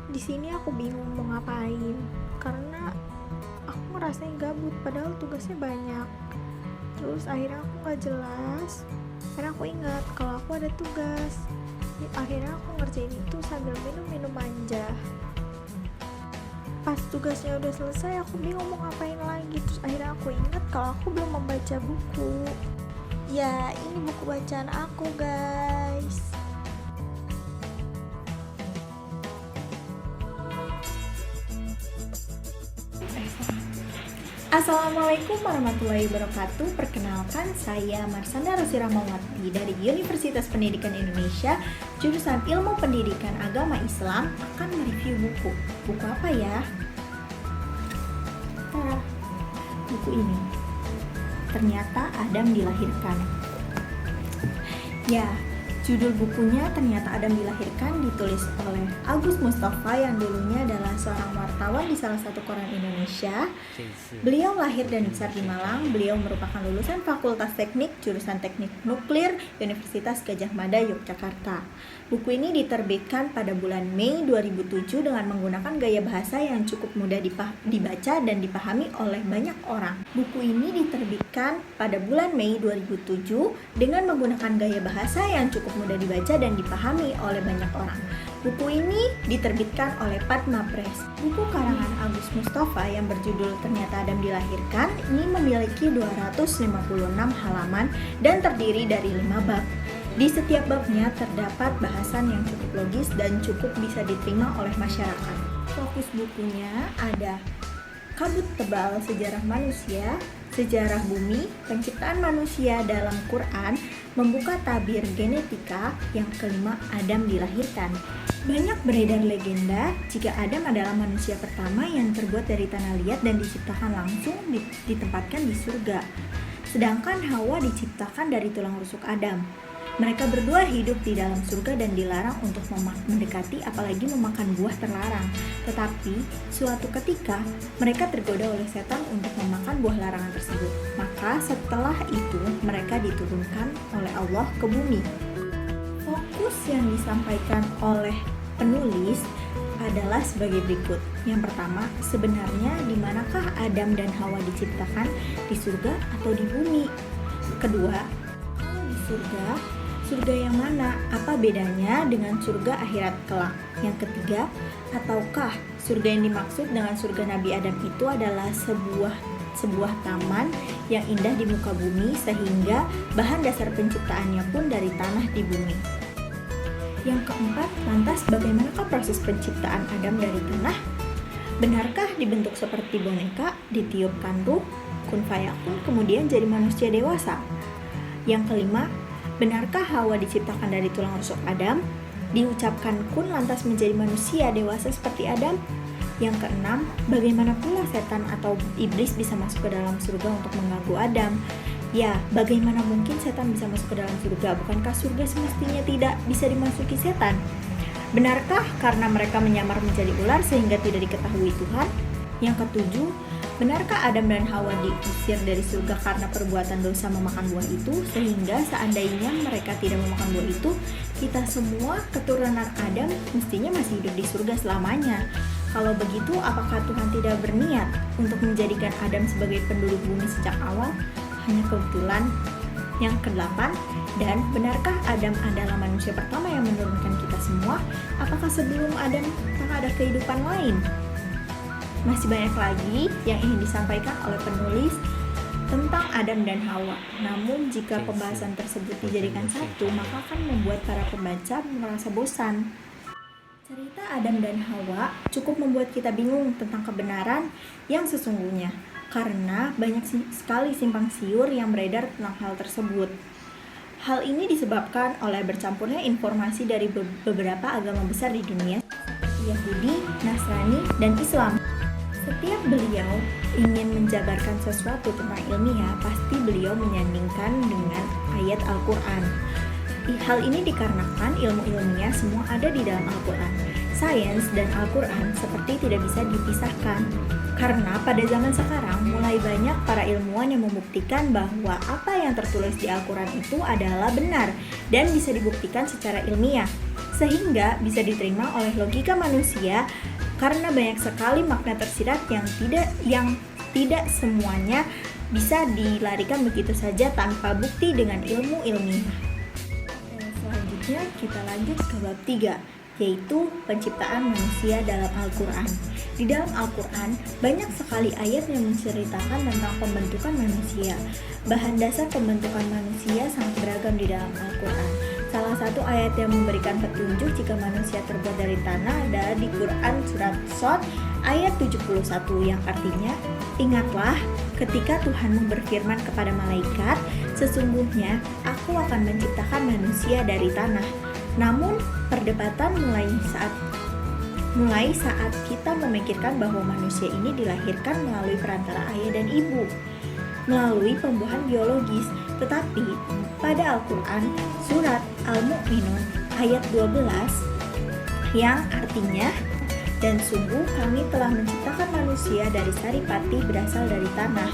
Di sini aku bingung mau ngapain karena aku ngerasain gabut padahal tugasnya banyak. Terus akhirnya aku nggak jelas. Karena aku ingat kalau aku ada tugas. Akhirnya aku ngerjain itu sambil minum-minum manja. Pas tugasnya udah selesai, aku bingung mau ngapain lagi. Terus akhirnya aku ingat kalau aku belum membaca buku. Ya, ini buku bacaan aku, guys. Assalamualaikum warahmatullahi wabarakatuh. Perkenalkan, saya Marsanda Rosi Rahmawati dari Universitas Pendidikan Indonesia, jurusan Ilmu Pendidikan Agama Islam, akan mereview buku. Buku apa ya? Buku ini. Ternyata Adam dilahirkan. Ya, judul bukunya Ternyata Adam Dilahirkan ditulis oleh Agus Mustafa yang dulunya adalah seorang wartawan di salah satu koran Indonesia. Beliau lahir dan besar di Malang. Beliau merupakan lulusan Fakultas Teknik, jurusan Teknik Nuklir, Universitas Gadjah Mada, Yogyakarta. Buku ini diterbitkan pada bulan Mei 2007 dengan menggunakan gaya bahasa yang cukup mudah dibaca dan dipahami oleh banyak orang. Buku ini diterbitkan pada bulan Mei 2007 dengan menggunakan gaya bahasa yang cukup mudah dibaca dan dipahami oleh banyak orang. Buku ini diterbitkan oleh Padma Press. Buku karangan Agus Mustafa yang berjudul Ternyata Adam Dilahirkan ini memiliki 256 halaman dan terdiri dari 5 bab. Di setiap babnya terdapat bahasan yang cukup logis dan cukup bisa diterima oleh masyarakat. Fokus bukunya ada Kabut Tebal Sejarah Manusia, Sejarah Bumi, Penciptaan Manusia dalam Quran, Membuka Tabir Genetika, yang kelima Adam Dilahirkan. Banyak beredar legenda jika Adam adalah manusia pertama yang terbuat dari tanah liat dan diciptakan langsung ditempatkan di surga. Sedangkan Hawa diciptakan dari tulang rusuk Adam. Mereka berdua hidup di dalam surga dan dilarang untuk mendekati apalagi memakan buah terlarang. Tetapi suatu ketika mereka tergoda oleh setan untuk memakan buah larangan tersebut. Maka setelah itu mereka diturunkan oleh Allah ke bumi. Fokus yang disampaikan oleh penulis adalah sebagai berikut. Yang pertama, sebenarnya di manakah Adam dan Hawa diciptakan, di surga atau di bumi? Kedua, kalau di surga yang mana? Apa bedanya dengan surga akhirat kelak? Yang ketiga, ataukah surga yang dimaksud dengan surga Nabi Adam itu adalah sebuah taman yang indah di muka bumi sehingga bahan dasar penciptaannya pun dari tanah di bumi? Yang keempat, lantas bagaimanakah proses penciptaan Adam dari tanah? Benarkah dibentuk seperti boneka, ditiupkan ruh, kun fayakun, kemudian jadi manusia dewasa? Yang kelima, benarkah Hawa diciptakan dari tulang rusuk Adam? Diucapkan kun lantas menjadi manusia dewasa seperti Adam? Yang keenam, bagaimana pula setan atau iblis bisa masuk ke dalam surga untuk mengganggu Adam? Ya, bagaimana mungkin setan bisa masuk ke dalam surga? Bukankah surga semestinya tidak bisa dimasuki setan? Benarkah karena mereka menyamar menjadi ular sehingga tidak diketahui Tuhan? Yang ketujuh, benarkah Adam dan Hawa diusir dari surga karena perbuatan dosa memakan buah itu, sehingga seandainya mereka tidak memakan buah itu, kita semua keturunan Adam mestinya masih hidup di surga selamanya? Kalau begitu, apakah Tuhan tidak berniat untuk menjadikan Adam sebagai penduduk bumi sejak awal? Hanya kebetulan? Yang kedelapan, dan benarkah Adam adalah manusia pertama yang menurunkan kita semua? Apakah sebelum Adam ada kehidupan lain? Masih banyak lagi yang ingin disampaikan oleh penulis tentang Adam dan Hawa. Namun jika pembahasan tersebut dijadikan satu, maka akan membuat para pembaca merasa bosan. Cerita Adam dan Hawa cukup membuat kita bingung tentang kebenaran yang sesungguhnya, karena banyak sekali simpang siur yang beredar tentang hal tersebut. Hal ini disebabkan oleh bercampurnya informasi dari beberapa agama besar di dunia, seperti Yahudi, Nasrani, dan Islam. Setiap beliau ingin menjabarkan sesuatu tentang ilmiah, pasti beliau menyandingkan dengan ayat Al-Quran. Hal ini dikarenakan ilmu ilmiah semua ada di dalam Al-Quran. Sains dan Al-Quran seperti tidak bisa dipisahkan. Karena pada zaman sekarang mulai banyak para ilmuwan yang membuktikan bahwa apa yang tertulis di Al-Quran itu adalah benar dan bisa dibuktikan secara ilmiah. sehingga bisa diterima oleh logika manusia karena banyak sekali makna tersirat yang tidak semuanya bisa dilarikan begitu saja tanpa bukti dengan ilmu ilmiah. Selanjutnya kita lanjut ke bab 3, yaitu penciptaan manusia dalam Al-Quran. Di dalam Al-Quran, banyak sekali ayat yang menceritakan tentang pembentukan manusia. Bahan dasar pembentukan manusia sangat beragam di dalam Al-Quran. Salah satu ayat yang memberikan petunjuk jika manusia terbuat dari tanah adalah di Quran surat Shad ayat 71 yang artinya, "Ingatlah ketika Tuhanmu berfirman kepada malaikat, sesungguhnya aku akan menciptakan manusia dari tanah." Namun, perdebatan mulai saat kita memikirkan bahwa manusia ini dilahirkan melalui perantara ayah dan ibu, melalui pembuahan biologis. Tetapi, pada Al-Quran, surat Al-Mu'minun ayat 12, yang artinya, "Dan sungguh kami telah menciptakan manusia dari saripati berasal dari tanah."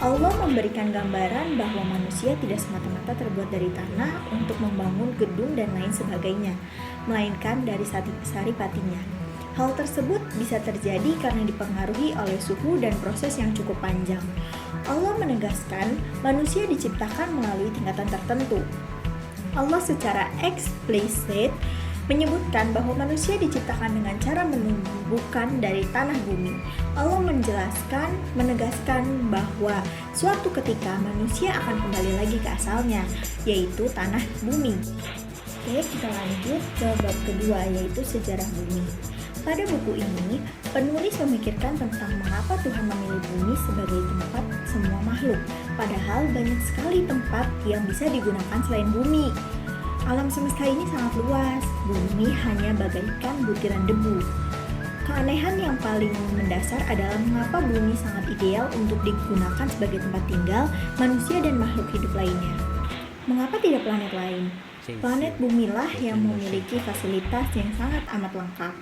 Allah memberikan gambaran bahwa manusia tidak semata-mata terbuat dari tanah untuk membangun gedung dan lain sebagainya, melainkan dari saripatinya. Hal tersebut bisa terjadi karena dipengaruhi oleh suhu dan proses yang cukup panjang. Allah menegaskan manusia diciptakan melalui tingkatan tertentu. Allah secara eksplisit menyebutkan bahwa manusia diciptakan dengan cara menumbuhkan dari tanah bumi. Allah menegaskan bahwa suatu ketika manusia akan kembali lagi ke asalnya, yaitu tanah bumi. Oke, kita lanjut ke bab kedua, yaitu sejarah bumi. Pada buku ini, penulis memikirkan tentang mengapa Tuhan memilih bumi sebagai tempat semua makhluk, padahal banyak sekali tempat yang bisa digunakan selain bumi. Alam semesta ini sangat luas, bumi hanya bagaikan butiran debu. Keanehan yang paling mendasar adalah mengapa bumi sangat ideal untuk digunakan sebagai tempat tinggal manusia dan makhluk hidup lainnya. Mengapa tidak planet lain? Planet bumilah yang memiliki fasilitas yang sangat amat lengkap.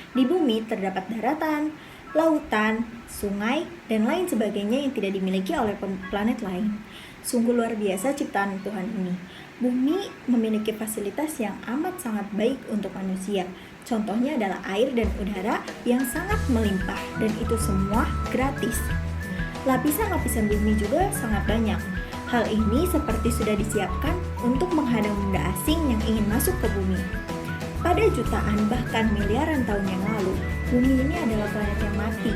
Di bumi terdapat daratan, lautan, sungai, dan lain sebagainya yang tidak dimiliki oleh planet lain. Sungguh luar biasa ciptaan Tuhan ini. Bumi memiliki fasilitas yang amat sangat baik untuk manusia. Contohnya adalah air dan udara yang sangat melimpah, dan itu semua gratis. Lapisan-lapisan bumi juga sangat banyak. Hal ini seperti sudah disiapkan untuk menghadang benda asing yang ingin masuk ke bumi. Pada jutaan bahkan miliaran tahun yang lalu, bumi ini adalah planet yang mati,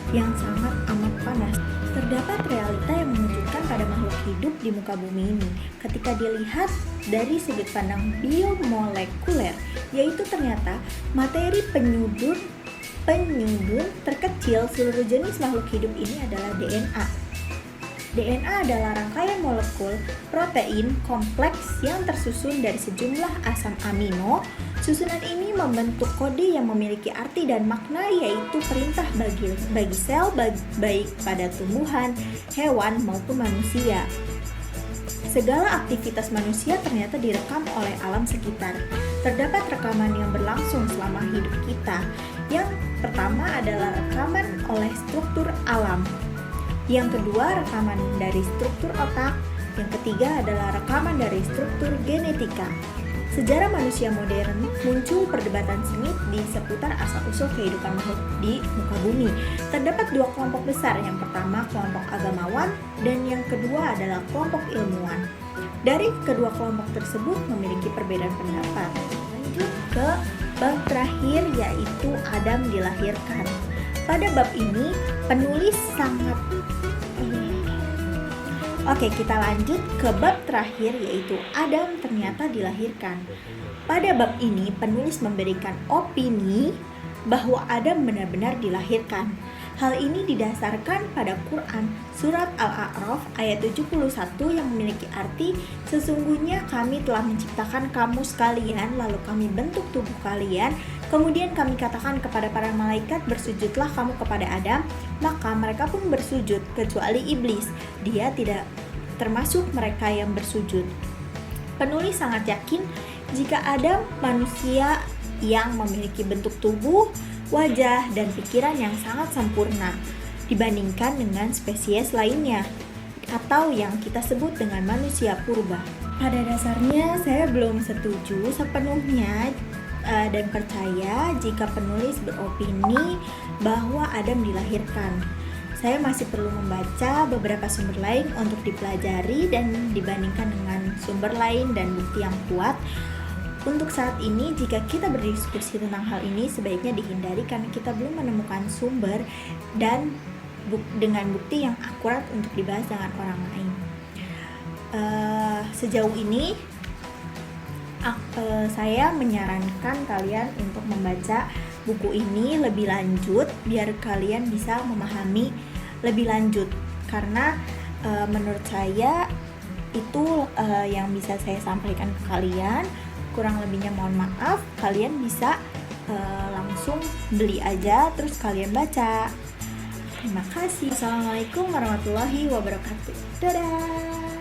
yang sangat amat panas. Terdapat realita yang mengejutkan pada makhluk hidup di muka bumi ini ketika dilihat dari sudut pandang biomolekuler, yaitu ternyata materi penyudur terkecil seluruh jenis makhluk hidup ini adalah DNA. DNA adalah rangkaian molekul protein kompleks yang tersusun dari sejumlah asam amino. Susunan ini membentuk kode yang memiliki arti dan makna, yaitu perintah bagi sel baik pada tumbuhan, hewan maupun manusia. Segala aktivitas manusia ternyata direkam oleh alam sekitar. Terdapat rekaman yang berlangsung selama hidup kita. Yang pertama adalah rekaman oleh struktur alam. Yang kedua, rekaman dari struktur otak. Yang ketiga adalah rekaman dari struktur genetika. Sejarah manusia modern muncul perdebatan sengit di seputar asal-usul kehidupan makhluk di muka bumi. Terdapat dua kelompok besar, yang pertama kelompok agamawan dan yang kedua adalah kelompok ilmuwan. Dari kedua kelompok tersebut memiliki perbedaan pendapat. Lanjut ke bab terakhir, yaitu Adam dilahirkan. Pada bab ini penulis sangat Oke, kita lanjut ke bab terakhir, yaitu Adam ternyata dilahirkan. Pada bab ini penulis memberikan opini bahwa Adam benar-benar dilahirkan. Hal ini didasarkan pada Quran surat Al-A'raf ayat 71 yang memiliki arti, "Sesungguhnya kami telah menciptakan kamu sekalian, lalu kami bentuk tubuh kalian, kemudian kami katakan kepada para malaikat, bersujudlah kamu kepada Adam, maka mereka pun bersujud kecuali iblis. Dia tidak termasuk mereka yang bersujud." Penulis sangat yakin jika Adam manusia yang memiliki bentuk tubuh, wajah, dan pikiran yang sangat sempurna dibandingkan dengan spesies lainnya atau yang kita sebut dengan manusia purba. Pada dasarnya saya belum setuju sepenuhnya dan percaya jika penulis beropini bahwa Adam dilahirkan. Saya masih perlu membaca beberapa sumber lain untuk dipelajari dan dibandingkan dengan sumber lain dan bukti yang kuat. Untuk saat ini, jika kita berdiskusi tentang hal ini, sebaiknya dihindari karena kita belum menemukan sumber dan dengan bukti yang akurat untuk dibahas dengan orang lain. Sejauh ini, saya menyarankan kalian untuk membaca buku ini lebih lanjut biar kalian bisa memahami lebih lanjut, karena menurut saya itu yang bisa saya sampaikan ke kalian. Kurang lebihnya mohon maaf. Kalian bisa langsung beli aja terus kalian baca. Terima kasih. Assalamualaikum warahmatullahi wabarakatuh. Dadah.